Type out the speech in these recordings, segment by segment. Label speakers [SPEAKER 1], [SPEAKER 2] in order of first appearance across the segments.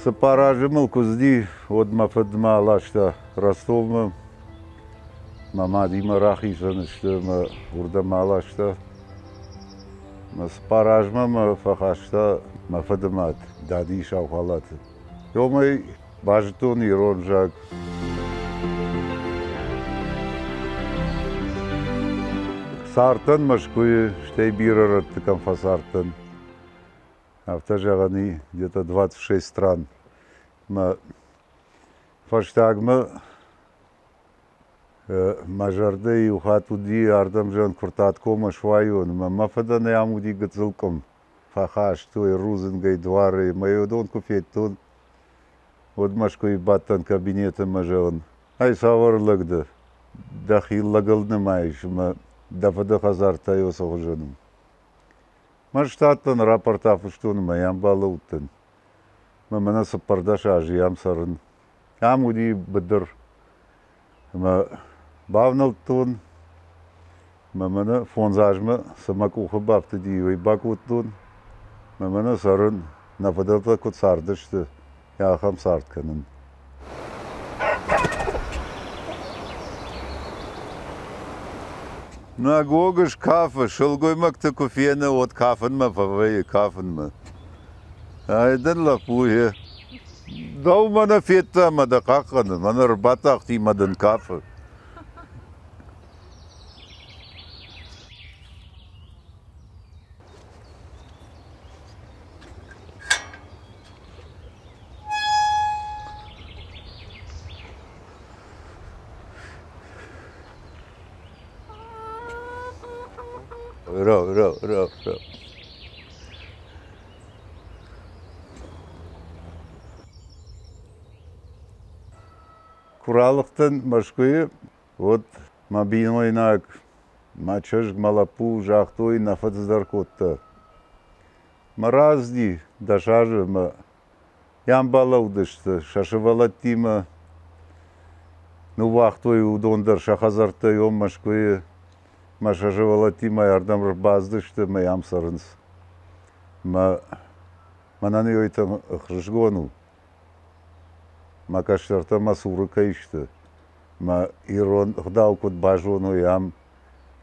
[SPEAKER 1] Сапаражымыл кузди от мафадма алашта Ростовма. Мамадима рахисанышты ма урдама алашта. Сапаражма ма фахашта мафадмат дади шавхалат. Йомай бажтон иронжак. Сартан машкуи штей бирарат конфасартан. Автожагани где-то 26 стран. Фаштагма мажарды и ухатуди ардамжан куртаткома швайон. Мафада не амуди гацилком. Фахаш той рузенгай двары. Майодон куфеттон. Вот машкуи баттан кабинета мажон. Ай саварлыгды. Дахиллагылны майш. Дафада хазарта йосогжаным. Маштаттан рапортав уштун маям балуттан. Мана сапардаш ажиям сарын. Амуди бдр. Бавналтун. Мана фонзажма самакуха бафтади и бакуттун. Мана сарын нафадата кут сардышты. Яхам сартканын. На гогаш кафе, шелгоймак та кофена от кафенма фавай кафенма. Айдан лапуе. Дау мана фетта мада какана, мана рбатах ти мадан кафе. Ро. Куралықтан машкуи, вот мабинойнак, мачыш малапу жахтой нафатыздар котта. Маразди, дашажы, ямбалаудышты, шашывалаттима, ну вахтой удондар шахазарта йом машкуи, Машажывалаттима ярдам рбаздышты маям сарынс. Мананы ойтам хржгону. Макаштарта масуры кайшты. Ирон хдаукут бажону ям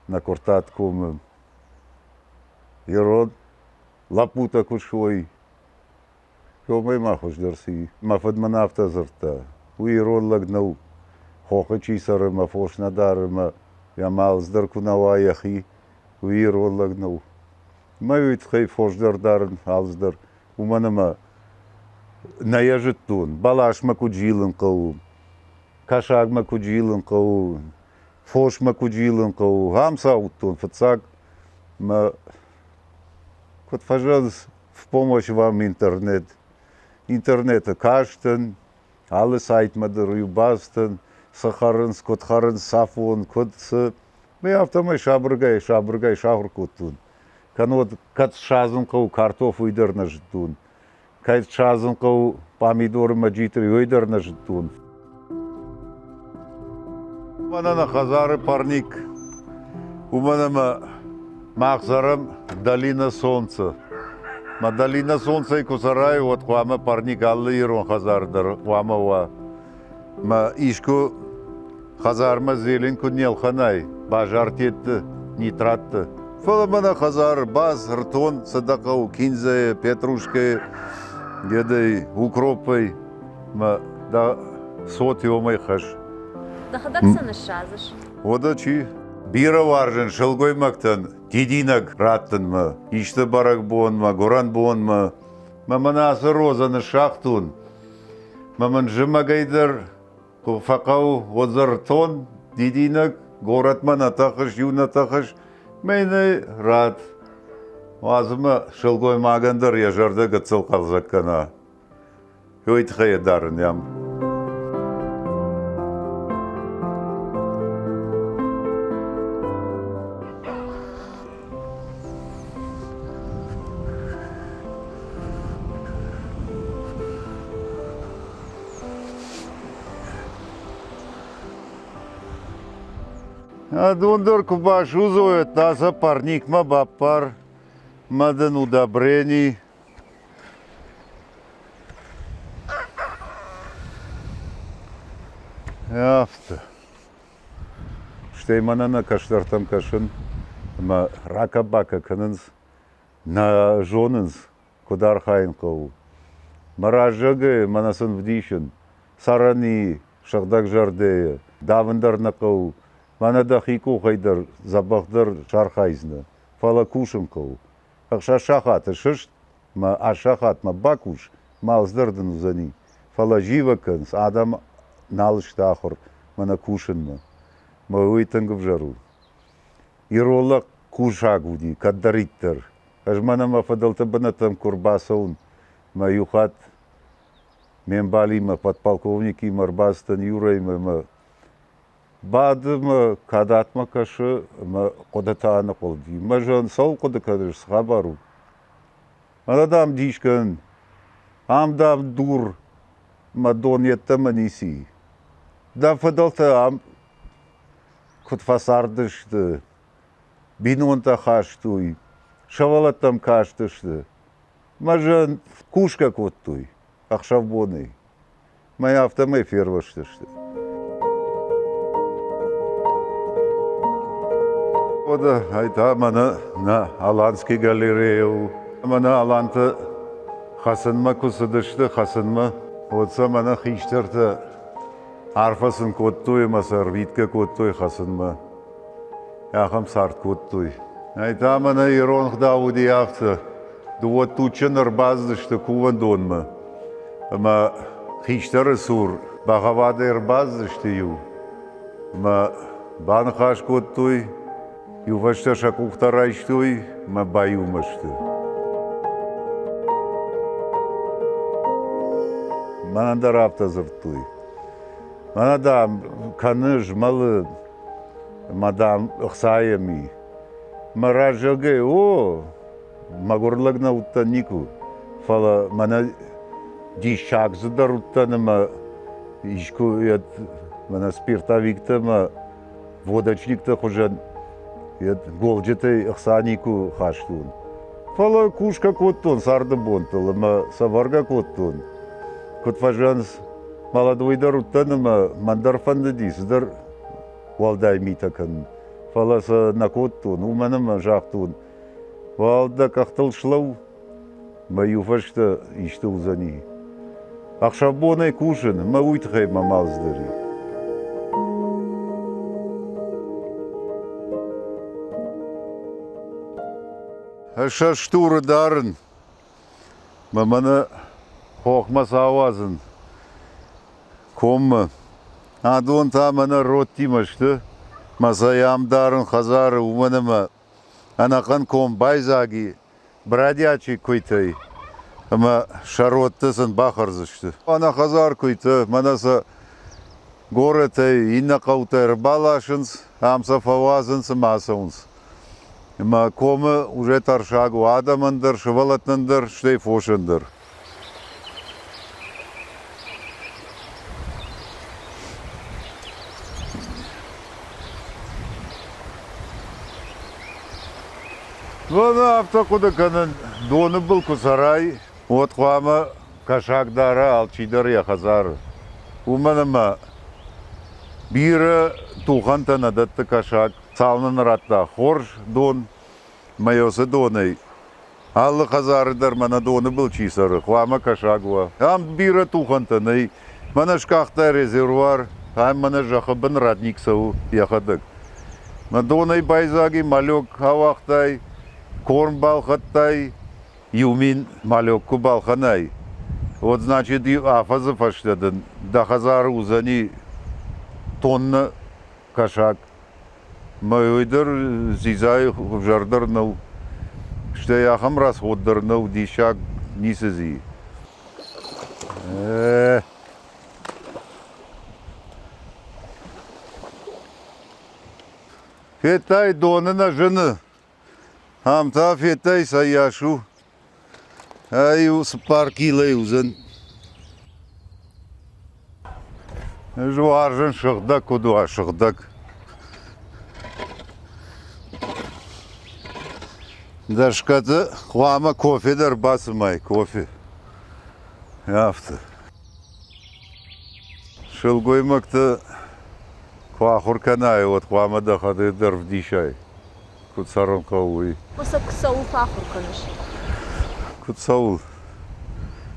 [SPEAKER 1] на куртаткум. Ирон лапута кушой. Йомай махуш дарси. Мафадмана автозарта. У ирон лагнау. Хохачи сары мафош надары Ямал здаркунава яхи, уир оллагнау. Маюит хай фошдардарн алздар. Уманама наяжыттун. Балаш макуджилын кау. Кашаг макуджилын кау. Фош макуджилын кау. Хамса уттун. Фацак. Кот пожалуйста, в помощь вам интернет. Интернета каштан. Alle сайт мадарю бастан. Сахарынс, котхарынс, сафон, котсы. Мы автомай шабыргай, шахыр коттун. Канот кат шазын кау картоф уйдырна жыттун. Кайт шазын кау помидоры маджитры уйдырна жыттун. Манана хазары парник. Уманама махзарам долина солнца. Долина солнца и кусарай, вот хуама парник аллы ирон хазардар, хуама ва. Ишку хазарма зелень кунел ханай, бажартетті, нитратты. Фаламана хазар, баз, ртон, садакау, кинзая, петрушкой, гедай, укропой, да сот йомай хаш.
[SPEAKER 2] Да хадаксаны шазыш.
[SPEAKER 1] Одачи, бира варжен, шелгой мактан, тидинак раттын ишты барак бон горан бон маманасы розаны шахтун, маман жымагайдар, Факау возартон, дидинак, город манатахаш, юнатахаш, мейны рад. Азыма шылгой магандар яжарда гацыл қалзаккана. Өйт хаядарын ям. Адундор кубаш узоет наса парник ма баппар, мадан удобрений. Яфты. Штейманана каштартам кашын, ма рака-бака кыныныз, на жоныныз, кудар хайын қау. Маражығы манасын вдишын, сарани, шағдаг жарды, давындарна қау, манада хику хайдар, забахдар шархайзны, фала кушын қау. Ақша шахаты шышт, ма ашахат, ма бакуш, малздырдын узани. Фала живакынс, адам налышты ахыр, мана кушын ма. Ма уйтынгып жару. Иролақ кушагуди, каддариттер. Ажмана ма фадалты бынатым курбасаун, ма юхат, мен балима подполковники марбастан юрайма ма. Бады ма кадатма кашы, ма қодатаны қолди. Ма жан сау қоды кадыш схабару. Анадам дишкан, амдам дур, ма дон етті маниси. Да фадалты ам кут фасардышты, бинонта хаштуй, шавалаттам каштышты. Мажан кушка коттуй, ахшавбоный. Моя автомэ ферваштышты. Ода айта мана на Аланский галерею. Мана Аланты хасынма кусыдышты, хасынма. Отса мана хиштарты арфасын коттуй, масар витка коттуй хасынма. Яхам сарт коттуй. Айта мана иронх дауди авты. Дуот тучын ырбаздышты куван донма. Ма хиштары сур, бағавады ырбаздышты ю. Ма банхаш коттуй, ювашта шакухтарайштуй, ма баюмашты. Манандар автозыртуй. Манадам каныш малы, мадам ықсайами. Маражығы, о, магурлыгна уттанику. Фала мана дишакзыдар уттаныма, ишку ед, мана спиртавикта ма водочникта хужан, ед голжетай ықсанику хаштун. Фала кушка коттун, сарды бонтылы, ма саварга коттун. Котфажанс молодойдар уттаныма мандарфанды дейсіздер валдай митакын. Фаласа накоттун, уманыма жақтун. Валда қақтылшылау, ма юфашта ишті узани. Ақшабонай кушын, ма уйтхай ма малздыри. Аша штуры дарын, ма мана хохмас авазын. Комма. Адон тамана роттимашты. Масаям дарын хазары уманыма. Анақан ком байзаги. Бродячий койтай. Ама шароттысын бахарзышты. Ана хазар койты. Манаса горетай инна қаутай рбалашынс. Амса фавазынсы масаунс. Ама комы уже таршагу адамындыр, шывалатнындыр, штей фошындыр. Вона автокудыканын доны был кусарай, отқуама кашагдара алчидар яхазар. Уманыма бирі тухантан адатты кашак, салнын ратта хорж дон, майосы доной. Аллы хазарыдар мана доны был чисары, хуама кашагуа. Ам бирі тухантаны, мана шкахта резервуар, ам мана жахыбын радник сау яхадык. Доной байзаги малек хавахтай, корм балхаттай, юмин малекку балханай. Вот значит, и афазы фаштадын, да хазар узани тонна кашак. Майойдыр зизай жардырнау, что яхам расходдырнау дишак нисызи. Фетай донына жыны. Амта фетай саяшу. Аю спаркилай узын. Жуаржын шықдак, кудуа шықдак. Дашкаты хуама кофедер басымай, кофе. Яфты. Шылгоймакты Хуахурканай вот хуамада хады дервдишай. Куцарон кауи.
[SPEAKER 2] Маса ксау фахур каныш.
[SPEAKER 1] Куцаул.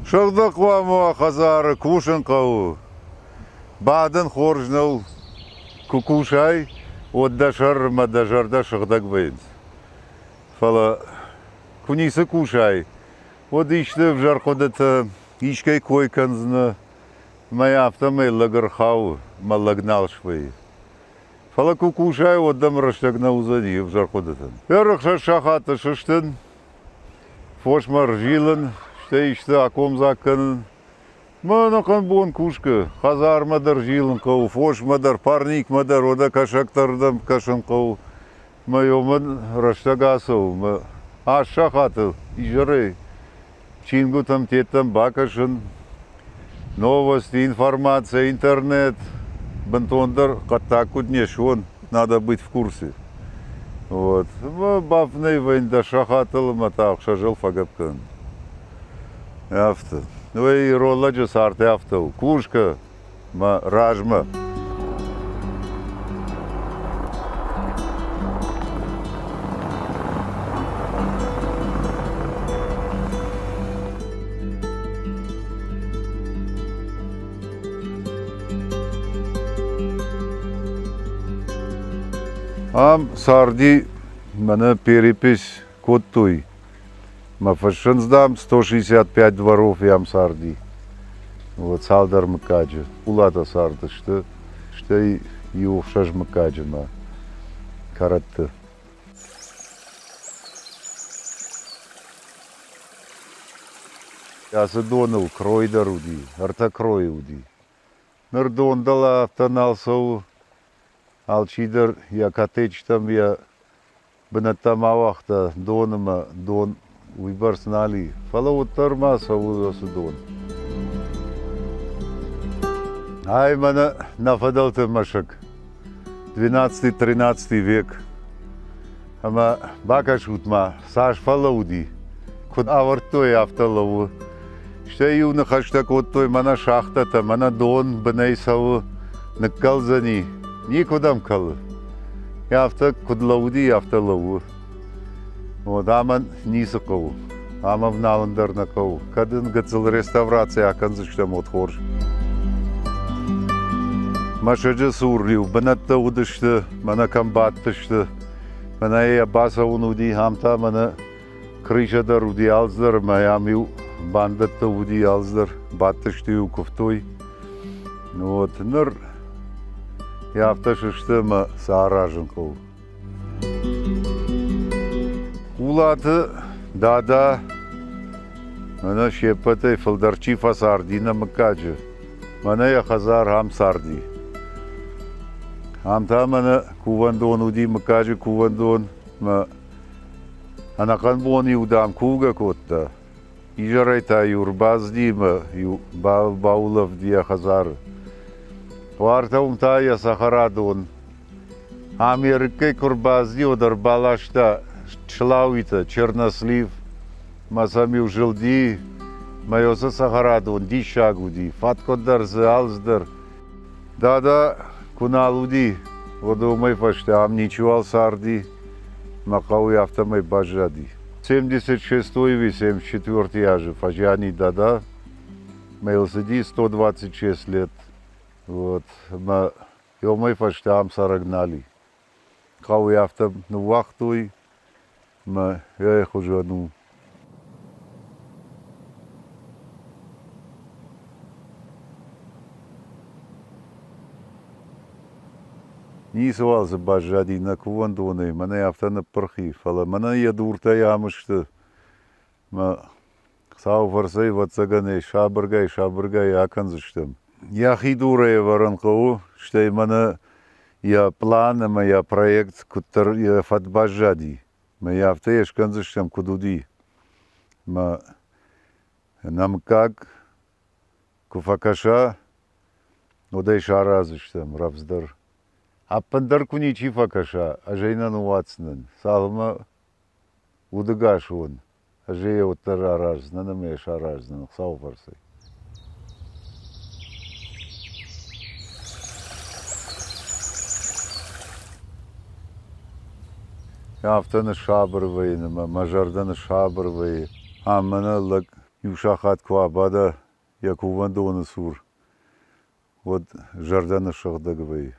[SPEAKER 1] Шагда хуаму хазар кушен кау. Баден хоржнал кукушай. Вот дашар мадажарда шагдак бейнс. Фала кунисы кушай. Вот иште в жарходата ишкай койканзна. Моя автомей лагархау малагнал швей. Фала кукушай вот дам раштагна узади в жарходата. Первых шахата шаштен. Фошмар жилен. Ште иште аком закан. Мана канбон кушка. Хазар мадар жилен кау. Фош мадар парник мадар. Ода кашактардам кашан кау. Майоман раштагасов. А шахата ижары. Чингу там тетам бакашен. Новости, информация, интернет. Бантондар катакут не шон. Надо быть в курсе. Вот. Бафный венда шахатал матах шажал фагапкан. Авто. Ну и ролладжа сарте авто. Кушка. Ма ражма. Ам сарди мана перепись коттуй. Мафашен сдам 165 дворов ям сарди. Вот салдар макаджа. Улата сарда, что и увшаж макаджа ма каратты. Я задонал крой даруди, арта крой уди. Нардон дала автонал сау. Алчидер я катеч там я бенатамавахта донама дон уйбарс нали. Фала вот тармаса узасу дон. Ай мана нафадал ты машак. 12-13 век. Ама бакашутма саш фалауди. Код авартой автолаву. Что юна хаштаг вот той мана шахтата, мана дон бенейсаву накалзани. Никудам кал. Яфта кудлауди яфта лаву. Вот аман нисаков. Ама в наландар наков. Кадын гацел реставрация аканзыштам от хорж. Машаджа сурлив. Банатта удышты. Мана камбаттышты. Мана я баса унуди хамта мана крышадар уди алздар. Маямил бандатта уди алздар. Баттышты укуфтой. Вот ныр. Я автошиштема саараженков. Улаты дада мана шепатай фалдарчи фасардина макаджа. Мана я хазар хам сарди. Хамта мана кувандон уди макаджа кувандон ма анакан бони удам куга котта. Ижарайта юрбазди ма ю баулав дия хазар. Варта умтая сахарадон. Америкай курбазди одар балашта члауита чернослив. Масами ужилди. Майоса сахарадон дишагуди. Фаткодар алздар. Да куналуди. Водомай фашта амничуал сарди. Макауи автомай бажади. 76-й 74-й аже фажани дада. Мейлсиди 126 лет. Вот, ма ёмай фаштам сарагнали. Кау яфта ну вахтуй, ма я их уже ну. Не свал за бажади на кувандоны, мана яфта на пархи, фала мана я дурта ямышты. Ма сау фарсай ватсагане шабыргай аканзыштым. Я хидурая воронкову, что именно я план, моя проект, который я фатбажади. Моя автоеш канзыштам кудуди. Нам как куфакаша, удай шаразыштам равздар. А пандарку не чифакаша, а жейна нуацнан. Салма удагаш он. А жея вот тарараз, на наме шараз, на сауфарсай. Yaftını şabırvayını, majardını şabırvayı. Amına lak yuşakat kuabada yakuvandı onu sur. Вот жарданы шагдагвай.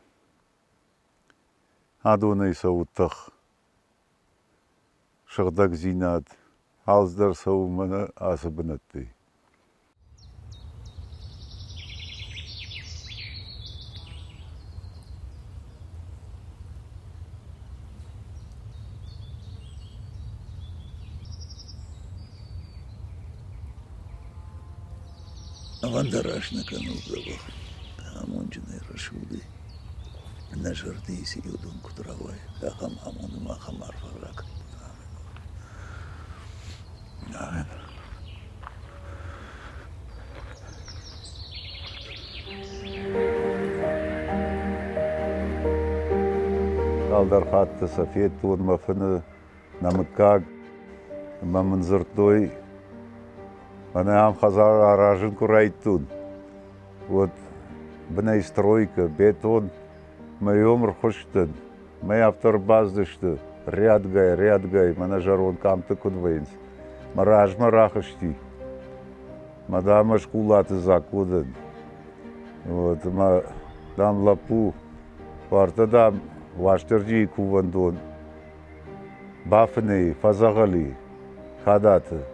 [SPEAKER 1] Адонай саутах. Шагдаг зинат. Алздар саумана асабанатты.
[SPEAKER 3] Авандарашна канузава. Амонжиной рашуды. На жарты сиюдун кудравай. Ахам амону махамар фарак. Амен.
[SPEAKER 1] Алдар хатты сафет тун мафыны намыккаг. Мамынзыртой. Мана ам хазар аражын курайтун. Вот бней стройка, бетон. Мой умр хоштын. Мой автор баздышты. Рядгай. Мана жарон камты кудвейнс. Мараж марахашти. Мадамаш кулаты закудын. Вот, ма дам лапу. Парта дам ваштерджи кувандон. Бафны, фазагали. Хадаты.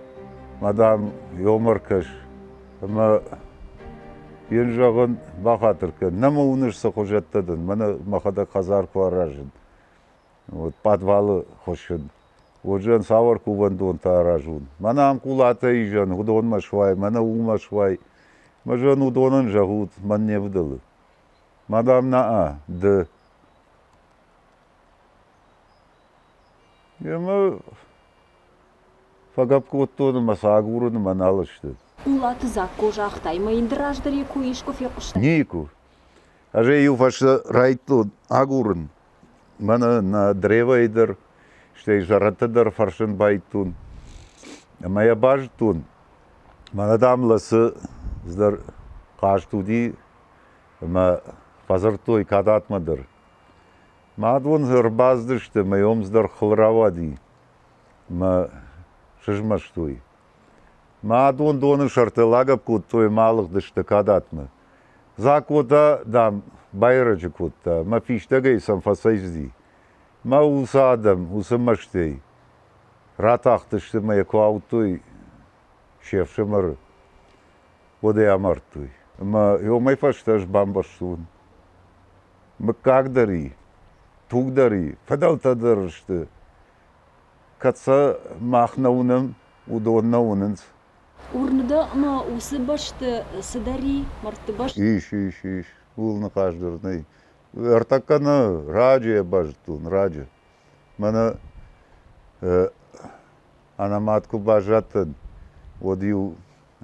[SPEAKER 1] Мадам йомаркаш. Ма Янжагын бахатырка. Нама унышса хожаттадын. Мана махада хазар куаражын. Вот подвалы хошын. Оджан савар кувандон таражун. Мана ам кулата ижан, удон машвай, мана умашвай. Мажан удонын жагут, ман не вдалы. Мадам на д. Яма фагапкоттон масагурын маналышты.
[SPEAKER 2] Улаты за кожахтай, майындыраждыре куишков якуштай.
[SPEAKER 1] Нику. Аже ю фашта райтун агурын. Мана на древайдыр, штей жаратыдыр фаршын байтун. Мая бажтун. Мана дамласы здар каштуди, ма фазартой кадатмадыр. Мадвон зырбаздышты, майом здар хылравади. Ма шыжмаштой. Мадвон доны шартылагап кут той малых дышты кадатмы. Закота дам байрачы кутта, ма фиштагай сам фасайзди. Ма усадам, усамаштей. Ратахтышты мая куаутой шефшымыр. Воды амартуй. Ма йомай фашташ бамбаштун. Ма кагдари, тугдари, фадалтадырышты. Катса махнаунам, удоннаунанс.
[SPEAKER 2] Урныда ма усы башты сыдари, марты баш.
[SPEAKER 1] Иш. Улны каждырный. Артаканы раджия бажтун, раджия. Мана анаматку бажатын. Одию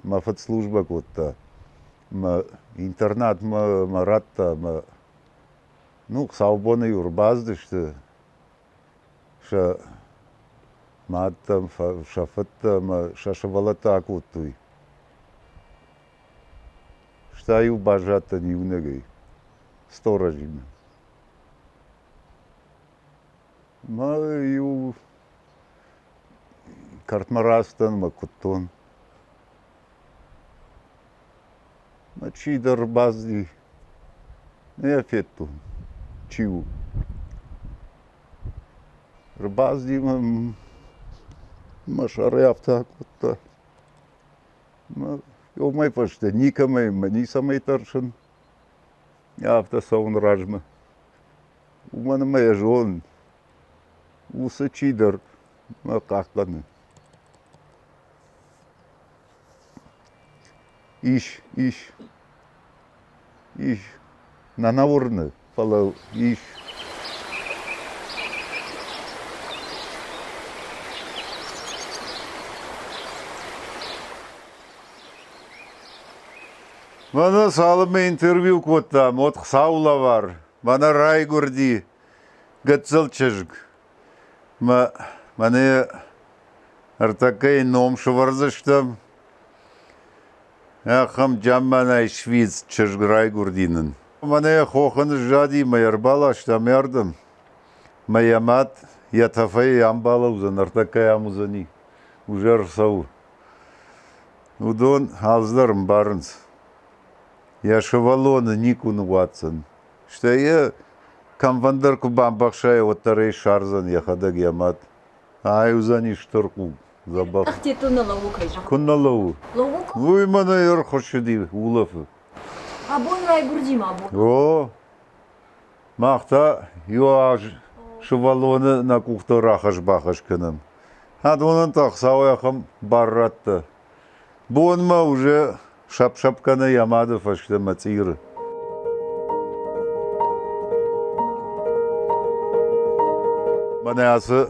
[SPEAKER 1] мафат служба котта. Ма интернат ма ратта ма. Ну, саубоны юрбаздышты. Ша маттам шафатта ма шашавалата акуттуй. Штаю бажатын юнегей. Сторожим. Ма ю картмарастан ма куттон. Ма чидар базди. Не афеттун. Чиу. Рбазди ма шаряфта кутта. Ма йомай паште никамай мани самай таршын. Яфта саун ражма. Умана мая жон. Уса чидар. Ма кахтаны. Иш. Нанавурны. Фалау иш. Мана салымы интервью коттам, от саула var. Мана рай гурди. Гыцылчыжг. Мане артакай ном шварзыштам. Ахам джамманай швиц чыжг рай гурдинын. Мане хохын жади майырбалаштам ярдым. Маямат Ятафай амбалауза, нартакай амузани. Ужар сау. Удон алздарым барынс. Я шевалоны никун ватсын. Что я камвандырку бамбакшай оттарей шарзан яхадаг ямат. Ай узани штырку забах.
[SPEAKER 2] Ахте туны лавук айжақ.
[SPEAKER 1] Кунналау.
[SPEAKER 2] Лавук?
[SPEAKER 1] Уй мана ер хошуди улафы.
[SPEAKER 2] Абон рай бурдима абон.
[SPEAKER 1] О, махта юаж шевалоны на кухта рахаш бахаш кыным. Адонын так сауяхам барратты. Бонма уже шапканы ямады фашты матиры. Манеасы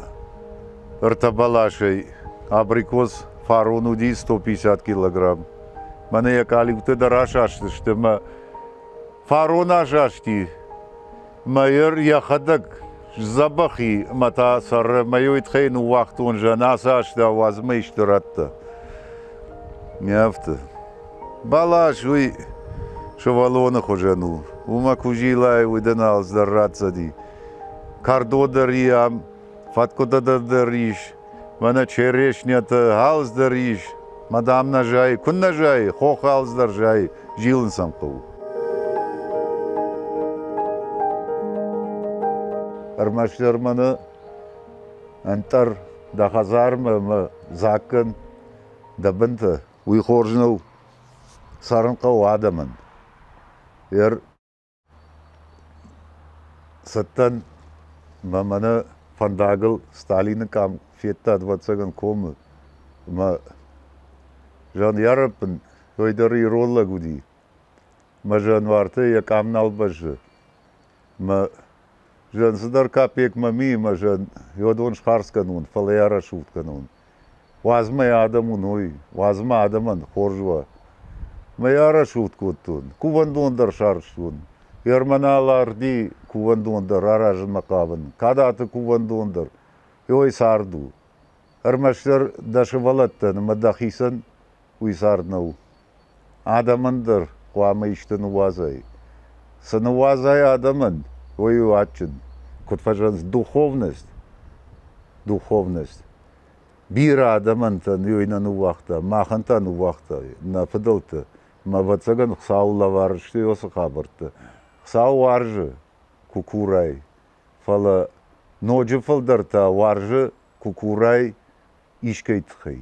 [SPEAKER 1] ыртабалашей абрикос фаронуди 150 килограмм. Мане якалиуты дарашашты, что ма фарона жашти. Майер яхадак забахи мата сар майой тхейну вахтун жанасашта возмештратта. Мяфта. Балаш вы шевалона хожану. Ума кужилай выданал здарратсади. Кардодариям, фаткодадариш, мана черешнята, халздариш, мадам нажай, кун нажай, хо халздаржай, жилын самқау. Армашларманы антар дахазармы закын дабынты уйхоржнау сарынқау адамын. Ер саттан мамана фандагыл Сталины кам фетта 20-ын комы. Ма жан ярапын ойдары ролла гуди. Ма жан варты я камнал бажы. Ма жан сыдар капек мами, ма жан йодон шхарсканун, фалаяра шутканун. Вазма адамун ой, вазма адаман хоржва. Ма яра шуткуттун, кувандондар шарштун. Ерманаларди кувандондар аражын макабын. Кадаты кувандондар. Ой сарду. Армаштар дашывалаттан мадахисан уй сарднау. Адамандар куама иштен уазай. Сан уазай адаман. Ой уачын. Котфажанс духовность. Духовность. Бира адамантан йойнан уақта. Махантан уақта. На фыдылты. Ма вацаган саула варышты йосы хабырты. Сау варжы кукурай, фала ноджы фалдарта варжы кукурай ишкай тхай.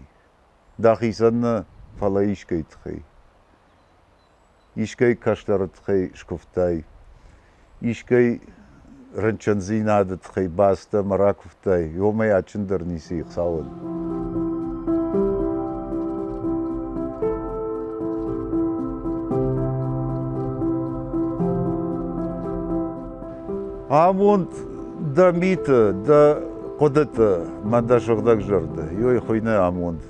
[SPEAKER 1] Дахисанна фала ишкай тхай. Ишкай каштар тхай шкуфтай. Ишкай ранчанзинада тхай баста маракуфтай. Йомай ачындар ниси сауын. Амунд да мита, да кодата, мада шогдак жарды. Йой хойне амунд.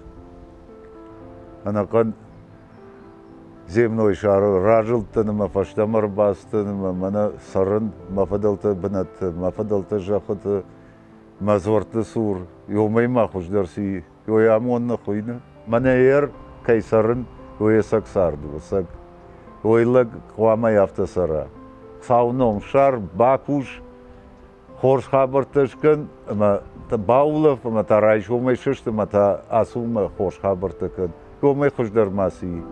[SPEAKER 1] Анакан земной шар ражылтын, мафаштамар бастын, мана сарын, мафадалта бынатты, мафадалта жахыты, мазорты сур. Йомай махуждарси, йой амундна хойне. Мана ер кайсарын, йой саксарды, сак. Ойлаг квамай автосара. Сауном шар, бакуш, хорш хабартышкан, ма баулов, ма тарайш умай шышты, ма та асума хорш хабартыкан, умай хуждар маси.